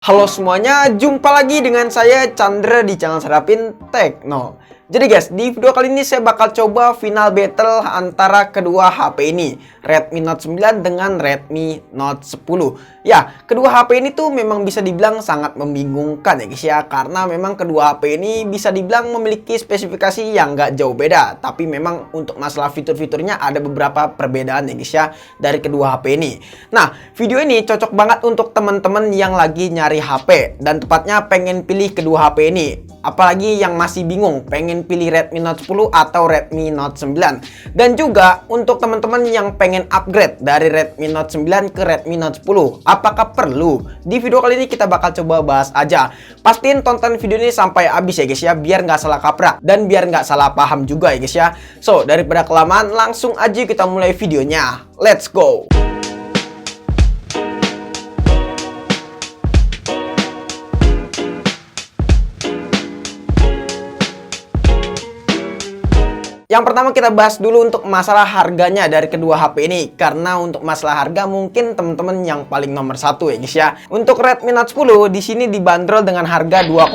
Halo semuanya, jumpa lagi dengan saya Chandra di channel Serapin Tekno. Jadi guys, di video kali ini saya bakal coba final battle antara kedua HP ini, Redmi Note 9 dengan Redmi Note 10. Ya, kedua HP ini tuh memang bisa dibilang sangat membingungkan ya guys ya, karena memang kedua HP ini bisa dibilang memiliki spesifikasi yang nggak jauh beda. Tapi memang untuk masalah fitur-fiturnya ada beberapa perbedaan ya guys ya dari kedua HP ini. Nah, video ini cocok banget untuk teman-teman yang lagi nyari HP dan tepatnya pengen pilih kedua HP ini. Apalagi yang masih bingung pengen pilih Redmi Note 10 atau Redmi Note 9. Dan juga untuk teman-teman yang pengen upgrade dari Redmi Note 9 ke Redmi Note 10, apakah perlu? Di video kali ini kita bakal coba bahas aja. Pastiin tonton video ini sampai habis ya guys ya, biar nggak salah kaprah dan biar nggak salah paham juga ya guys ya. So, daripada kelamaan, langsung aja kita mulai videonya. Let's go! Yang pertama kita bahas dulu untuk masalah harganya dari kedua HP ini. Karena untuk masalah harga mungkin teman-teman yang paling nomor satu ya guys ya. Untuk Redmi Note 10 di sini dibanderol dengan harga 2,5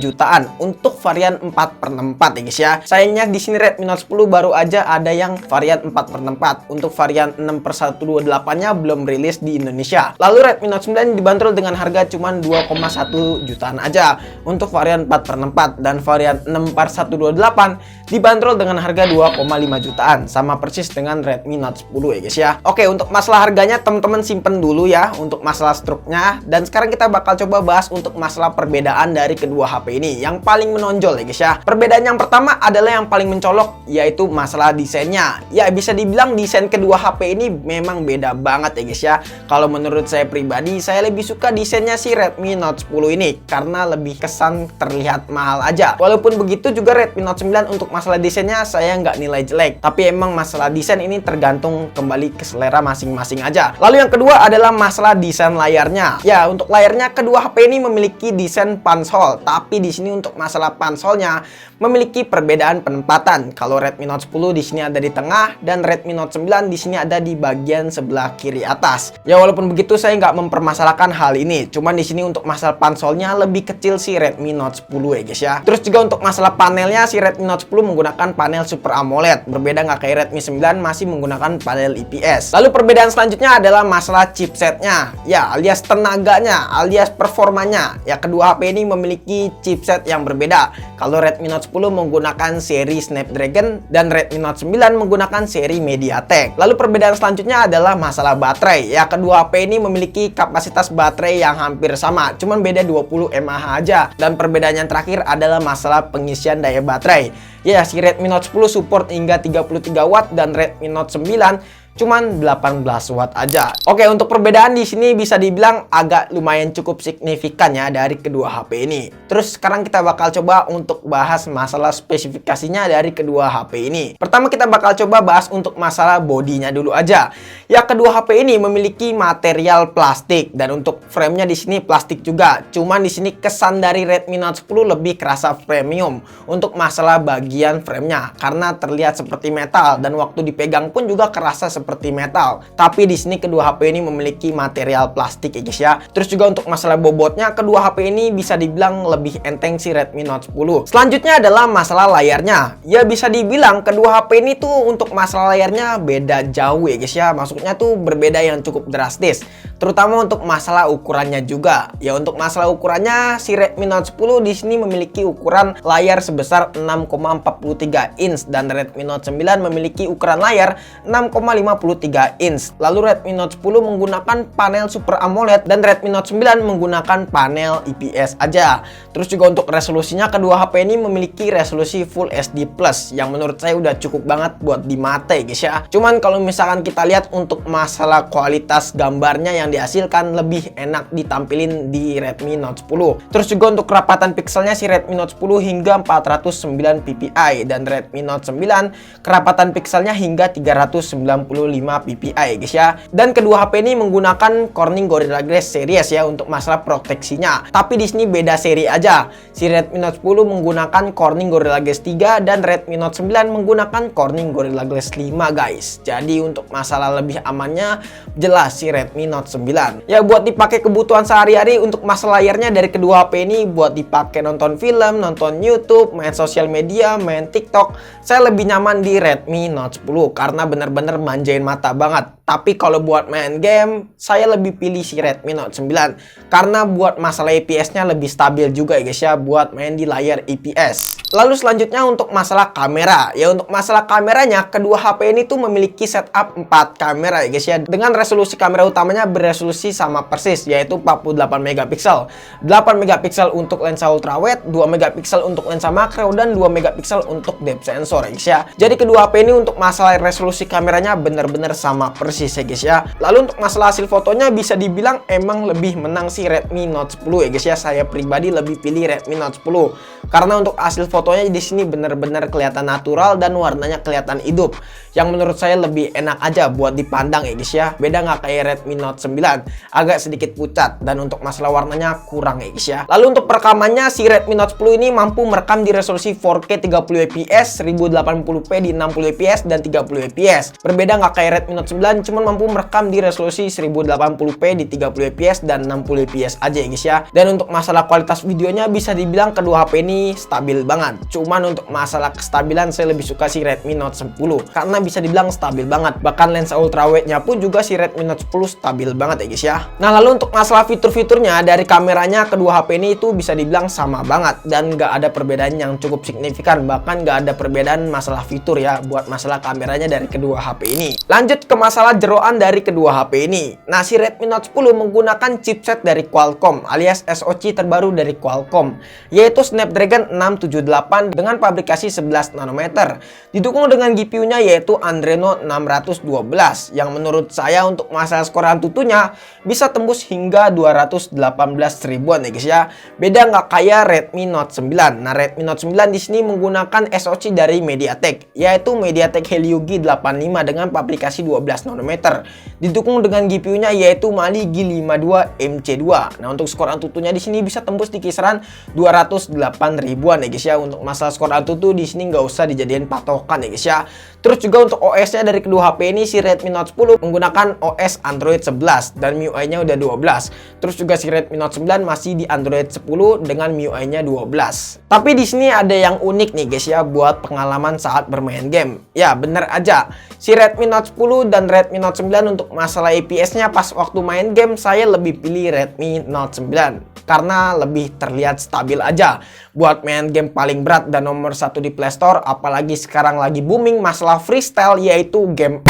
jutaan untuk varian 4x4 ya guys ya. Sayangnya di sini Redmi Note 10 baru aja ada yang varian 4x4. Untuk varian 6x128-nya belum rilis di Indonesia. Lalu Redmi Note 9 dibanderol dengan harga cuma 2,1 jutaan aja untuk varian 4x4, dan varian 6x128 dibanderol dengan harga 2,5 jutaan, sama persis dengan Redmi Note 10 ya guys ya. Oke, untuk masalah harganya teman-teman simpen dulu ya untuk masalah struknya, dan sekarang kita bakal coba bahas untuk masalah perbedaan dari kedua HP ini yang paling menonjol ya guys ya. Perbedaan yang pertama adalah yang paling mencolok, yaitu masalah desainnya. Ya, bisa dibilang desain kedua HP ini memang beda banget ya guys ya. Kalau menurut saya pribadi, saya lebih suka desainnya si Redmi Note 10 ini karena lebih kesan terlihat mahal aja. Walaupun begitu juga Redmi Note 9 untuk masalah desainnya saya nggak nilai jelek, tapi emang masalah desain ini tergantung kembali ke selera masing-masing aja. Lalu yang kedua adalah masalah desain layarnya. Ya, untuk layarnya kedua HP ini memiliki desain punch-hole, tapi di sini untuk masalah punch-hole-nya memiliki perbedaan penempatan. Kalau Redmi Note 10 di sini ada di tengah, dan Redmi Note 9 di sini ada di bagian sebelah kiri atas. Ya, walaupun begitu saya nggak mempermasalahkan hal ini. Cuman di sini untuk masalah punch-hole-nya lebih kecil si Redmi Note 10 ya guys ya. Terus juga untuk masalah panelnya, si Redmi Note 10 menggunakan panel Super AMOLED. Berbeda nggak kayak Redmi 9 masih menggunakan panel IPS. Lalu perbedaan selanjutnya adalah masalah chipsetnya. Ya, alias tenaganya, alias performanya. Ya, kedua HP ini memiliki chipset yang berbeda. Kalau Redmi Note 10 menggunakan seri Snapdragon dan Redmi Note 9 menggunakan seri MediaTek. Lalu perbedaan selanjutnya adalah masalah baterai. Ya, kedua HP ini memiliki kapasitas baterai yang hampir sama, cuman beda 20 mAh aja. Dan perbedaan yang terakhir adalah masalah pengisian daya baterai. Ya, si Redmi Note 10 support hingga 33 watt dan Redmi Note 9 cuman 18 watt aja. Oke, untuk perbedaan di sini bisa dibilang agak lumayan cukup signifikan ya dari kedua HP ini. Terus sekarang kita bakal coba untuk bahas masalah spesifikasinya dari kedua HP ini. Pertama kita bakal coba bahas untuk masalah bodinya dulu aja. Ya, kedua HP ini memiliki material plastik, dan untuk framenya di sini plastik juga. Cuman di sini kesan dari Redmi Note 10 lebih kerasa premium untuk masalah bagian framenya, karena terlihat seperti metal dan waktu dipegang pun juga kerasa seperti metal. Tapi di sini kedua HP ini memiliki material plastik ya guys ya. Terus juga untuk masalah bobotnya, kedua HP ini bisa dibilang lebih enteng si Redmi Note 10. Selanjutnya adalah masalah layarnya. Ya, bisa dibilang kedua HP ini tuh untuk masalah layarnya beda jauh ya guys ya. Maksudnya tuh berbeda yang cukup drastis. Terutama untuk masalah ukurannya juga. Ya, untuk masalah ukurannya si Redmi Note 10 di sini memiliki ukuran layar sebesar 6,43 inch, dan Redmi Note 9 memiliki ukuran layar 6,53 inch. Lalu Redmi Note 10 menggunakan panel Super AMOLED dan Redmi Note 9 menggunakan panel IPS aja. Terus juga untuk resolusinya, kedua HP ini memiliki resolusi Full HD Plus yang menurut saya udah cukup banget buat di mata ya guys ya. Cuman kalau misalkan kita lihat untuk masalah kualitas gambarnya yang dihasilkan lebih enak ditampilin di Redmi Note 10. Terus juga untuk kerapatan pixelnya si Redmi Note 10 hingga 409 ppi, dan Redmi Note 9 kerapatan pixelnya hingga 395 ppi guys ya. Dan kedua HP ini menggunakan Corning Gorilla Glass series ya untuk masalah proteksinya. Tapi di sini beda seri aja. Si Redmi Note 10 menggunakan Corning Gorilla Glass 3 dan Redmi Note 9 menggunakan Corning Gorilla Glass 5 guys. Jadi untuk masalah lebih amannya jelas si Redmi Note 9. Ya buat dipakai kebutuhan sehari-hari untuk masalah layarnya dari kedua HP ini buat dipakai nonton film, nonton YouTube, main sosial media, main TikTok, saya lebih nyaman di Redmi Note 10 karena bener-bener manjain mata banget. Tapi kalau buat main game, saya lebih pilih si Redmi Note 9 karena buat masalah IPS-nya lebih stabil juga ya guys ya buat main di layar IPS. Lalu selanjutnya untuk masalah kamera. Ya untuk masalah kameranya, kedua HP ini tuh memiliki setup 4 kamera ya guys ya. Dengan resolusi kamera utamanya beresolusi sama persis yaitu 48 megapiksel. 8 megapiksel untuk lensa ultrawide, 2 megapiksel untuk lensa makro dan 2 megapiksel untuk depth sensor ya guys ya. Jadi kedua HP ini untuk masalah resolusi kameranya bener-bener sama persis ya guys ya. Lalu untuk masalah hasil fotonya bisa dibilang emang lebih menang si Redmi Note 10 ya guys ya. Saya pribadi lebih pilih Redmi Note 10 karena untuk hasil fotonya di sini bener-bener kelihatan natural dan warnanya kelihatan hidup. Yang menurut saya lebih enak aja buat dipandang ya guys ya. Beda nggak kayak Redmi Note 9, agak sedikit pucat dan untuk masalah warnanya kurang ya guys ya. Lalu untuk perekamannya si Redmi Note 10 ini mampu merekam di resolusi 4K 30 fps, 1080p di 60 fps dan 30 fps. Berbeda nggak kayak Redmi Note 9, cuman mampu merekam di resolusi 1080p di 30 fps dan 60 fps aja ya guys ya. Dan untuk masalah kualitas videonya bisa dibilang kedua HP ini stabil banget. Cuman untuk masalah kestabilan saya lebih suka si Redmi Note 10 karena bisa dibilang stabil banget. Bahkan lensa ultrawide-nya pun juga si Redmi Note 10 stabil banget ya guys ya. Nah lalu untuk masalah fitur-fiturnya dari kameranya kedua HP ini itu bisa dibilang sama banget dan nggak ada perbedaan yang cukup signifikan, bahkan nggak ada perbedaan masalah fitur ya buat masalah kameranya dari kedua HP ini. Lanjut ke masalah jeroan dari kedua HP ini. Nah si Redmi Note 10 menggunakan chipset dari Qualcomm alias SoC terbaru dari Qualcomm yaitu Snapdragon 678 dengan pabrikasi 11 nanometer. Didukung dengan GPU-nya yaitu Adreno 612 yang menurut saya untuk masalah skor Antutunya bisa tembus hingga 218 ribuan ya guys ya. Beda nggak kayak Redmi Note 9. Nah Redmi Note 9 di sini menggunakan SoC dari MediaTek yaitu MediaTek Helio G85 dengan pabrikasi 12 nanometer. Didukung dengan GPU-nya yaitu Mali G52 MC2. Nah untuk skor Antutunya di sini bisa tembus di kisaran 208 ribuan ya guys ya. Untuk masalah skor Antutu di sini nggak usah dijadiin patokan ya guys ya. Terus juga untuk OS-nya dari kedua HP ini si Redmi Note 10 menggunakan OS Android 11 dan MIUI-nya udah 12. Terus juga si Redmi Note 9 masih di Android 10 dengan MIUI-nya 12. Tapi di sini ada yang unik nih guys ya buat pengalaman saat bermain game. Ya bener aja. Si Redmi Note 10 dan Redmi Note 9 untuk masalah IPS-nya pas waktu main game saya lebih pilih Redmi Note 9 karena lebih terlihat stabil aja buat main game paling berat dan nomor 1 di Play Store, apalagi sekarang lagi booming masalah freestyle yaitu game.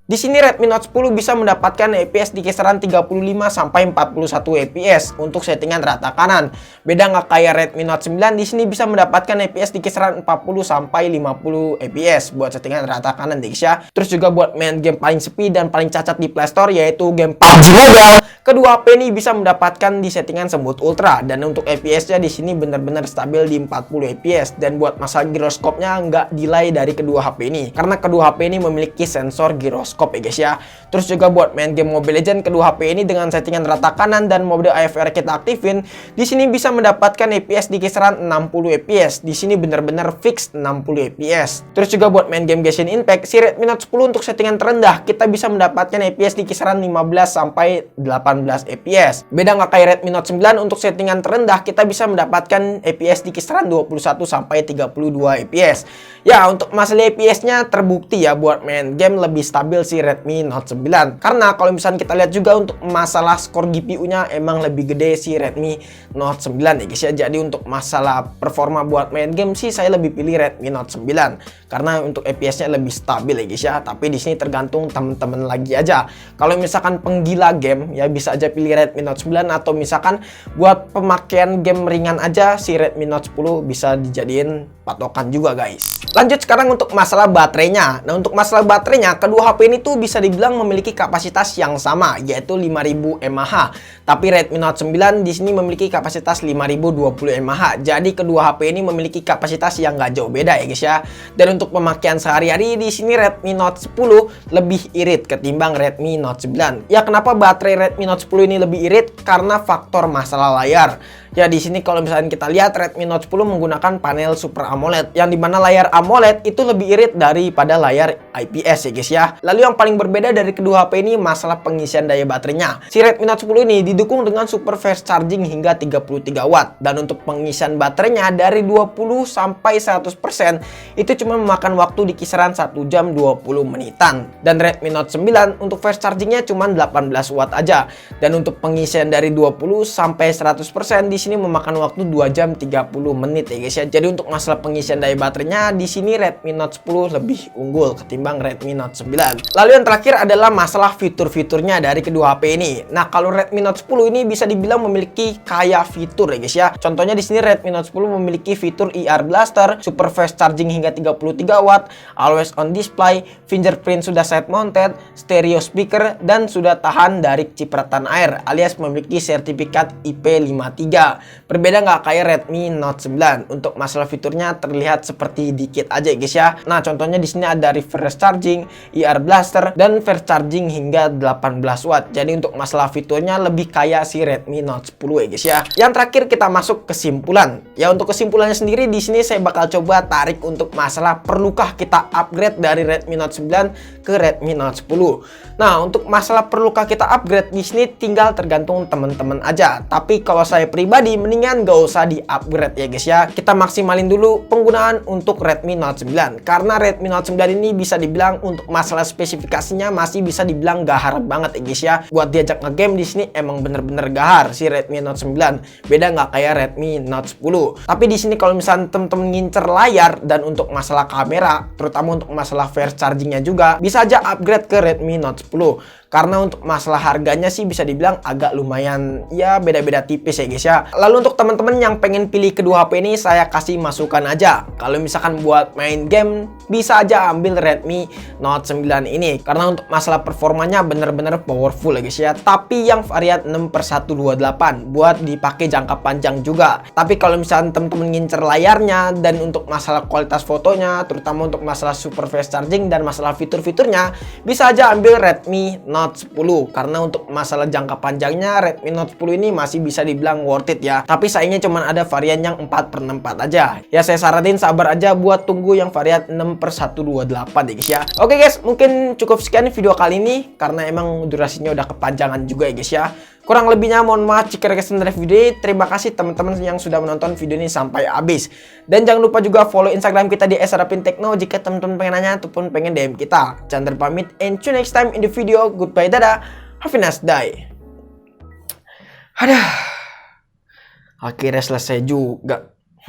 Di sini Redmi Note 10 bisa mendapatkan FPS di kisaran 35 sampai 41 FPS untuk settingan rata kanan. Beda nggak kayak Redmi Note 9, di sini bisa mendapatkan FPS di kisaran 40 sampai 50 FPS buat settingan rata kanan guys ya. Terus juga buat main game paling sepi dan paling cacat di Play Store yaitu game PUBG Mobile. Kedua HP ini bisa mendapatkan di settingan Smooth Ultra dan untuk FPS-nya di sini benar-benar stabil di 40 FPS dan buat masalah giroskopnya nggak delay dari kedua HP ini karena kedua HP ini memiliki sensor giroskop ya guys ya. Terus juga buat main game Mobile Legends kedua HP ini dengan settingan rata kanan dan mode AFR kita aktifin, di sini bisa mendapatkan FPS di kisaran 60 FPS. Di sini benar-benar fix 60 FPS. Terus juga buat main game Genshin Impact si Redmi Note 10 untuk settingan terendah kita bisa mendapatkan FPS di kisaran 15 sampai 18 FPS. Beda nggak kayak Redmi Note 9, untuk settingan terendah kita bisa mendapatkan FPS di kisaran 21 sampai 32 FPS. Ya untuk masalah FPS-nya terbukti ya buat main game lebih stabil si Redmi Note 9. Karena kalau misalnya kita lihat juga untuk masalah skor GPU-nya emang lebih gede si Redmi Note 9 ya guys ya. Jadi untuk masalah performa buat main game sih saya lebih pilih Redmi Note 9 karena untuk FPS-nya lebih stabil ya guys ya. Tapi di sini tergantung teman-teman lagi aja. Kalau misalkan penggila game ya bisa aja pilih Redmi Note 9, atau misalkan buat pemakaian game ringan aja si Redmi Note 10 bisa dijadiin patokan juga guys. Lanjut sekarang untuk masalah baterainya. Nah, untuk masalah baterainya, kedua HP ini tuh bisa dibilang memiliki kapasitas yang sama, yaitu 5000 mAh. Tapi Redmi Note 9 di sini memiliki kapasitas 5020 mAh. Jadi kedua HP ini memiliki kapasitas yang nggak jauh beda ya guys ya. Dan untuk pemakaian sehari-hari di sini Redmi Note 10 lebih irit ketimbang Redmi Note 9. Ya, kenapa baterai Redmi Note 10 ini lebih irit? Karena faktor masalah layar. Ya, di sini kalau misalnya kita lihat Redmi Note 10 menggunakan panel Super AMOLED, yang dimana layar AMOLED itu lebih irit daripada layar IPS ya guys ya. Lalu yang paling berbeda dari kedua HP ini masalah pengisian daya baterainya. Si Redmi Note 10 ini didukung dengan super fast charging hingga 33 watt, dan untuk pengisian baterainya dari 20 sampai 100% itu cuma memakan waktu di kisaran 1 jam 20 menitan. Dan Redmi Note 9 untuk fast chargingnya cuma 18 watt aja, dan untuk pengisian dari 20 sampai 100% di sini memakan waktu 2 jam 30 menit ya guys ya. Jadi untuk masalah pengisian daya baterainya di sini Redmi Note 10 lebih unggul ketimbang Redmi Note 9. Lalu yang terakhir adalah masalah fitur-fiturnya dari kedua HP ini. Nah, kalau Redmi Note 10 ini bisa dibilang memiliki kaya fitur ya guys ya. Contohnya di sini Redmi Note 10 memiliki fitur IR Blaster, super fast charging hingga 33 watt, always on display, fingerprint sudah side mounted, stereo speaker, dan sudah tahan dari cipratan air alias memiliki sertifikat IP53. Berbeda nggak kayak Redmi Note 9. Untuk masalah fiturnya terlihat seperti dikit aja guys ya. Nah, contohnya di sini ada reverse charging, IR Blaster, dan fast charging hingga 18 watt. Jadi untuk masalah fiturnya lebih kaya si Redmi Note 10 ya guys ya. Yang terakhir kita masuk kesimpulan. Ya, untuk kesimpulannya sendiri di sini saya bakal coba tarik untuk masalah perlukah kita upgrade dari Redmi Note 9 ke Redmi Note 10. Nah, untuk masalah perlukah kita upgrade di sini tinggal tergantung teman-teman aja. Tapi kalau saya pribadi mendingan gak usah di upgrade ya guys ya. Kita maksimalin dulu penggunaan untuk Redmi Note 9, karena Redmi Note 9 ini bisa dibilang untuk masalah spesifikasinya masih bisa dibilang gahar banget ya guys ya. Buat diajak ngegame di sini emang bener-bener gahar si Redmi Note 9. Beda nggak kayak Redmi Note 10. Tapi di sini kalau misalnya temen-temen ngincer layar dan untuk masalah kamera, terutama untuk masalah fast chargingnya juga, bisa aja upgrade ke Redmi Note 10. Karena untuk masalah harganya sih bisa dibilang agak lumayan ya beda-beda tipis ya guys ya. Lalu untuk teman-teman yang pengen pilih kedua HP ini saya kasih masukan aja. Kalau misalkan buat main game bisa aja ambil Redmi Note 9 ini. Karena untuk masalah performanya bener-bener powerful ya guys ya. Tapi yang varian 6/128 buat dipakai jangka panjang juga. Tapi kalau misalkan teman-teman ngincer layarnya dan untuk masalah kualitas fotonya, terutama untuk masalah super fast charging dan masalah fitur-fiturnya, bisa aja ambil Redmi Note 10. Karena untuk masalah jangka panjangnya Redmi Note 10 ini masih bisa dibilang worth it ya. Tapi sayangnya cuma ada varian yang 4/64 aja. Ya, saya saranin sabar aja buat tunggu yang varian 6/128 ya guys ya. Oke guys, mungkin cukup sekian video kali ini karena emang durasinya udah kepanjangan juga ya guys ya. Kurang lebihnya mohon maaf jika ada kesalahan dari video ini. Terima kasih teman-teman yang sudah menonton video ini sampai habis. Dan jangan lupa juga follow Instagram kita di @sarapintekno jika teman-teman pengen nanya ataupun pengen DM kita. Chandra pamit and see you next time in the video. Goodbye, dadah. Have a nice day. Aduh. Akhirnya selesai juga.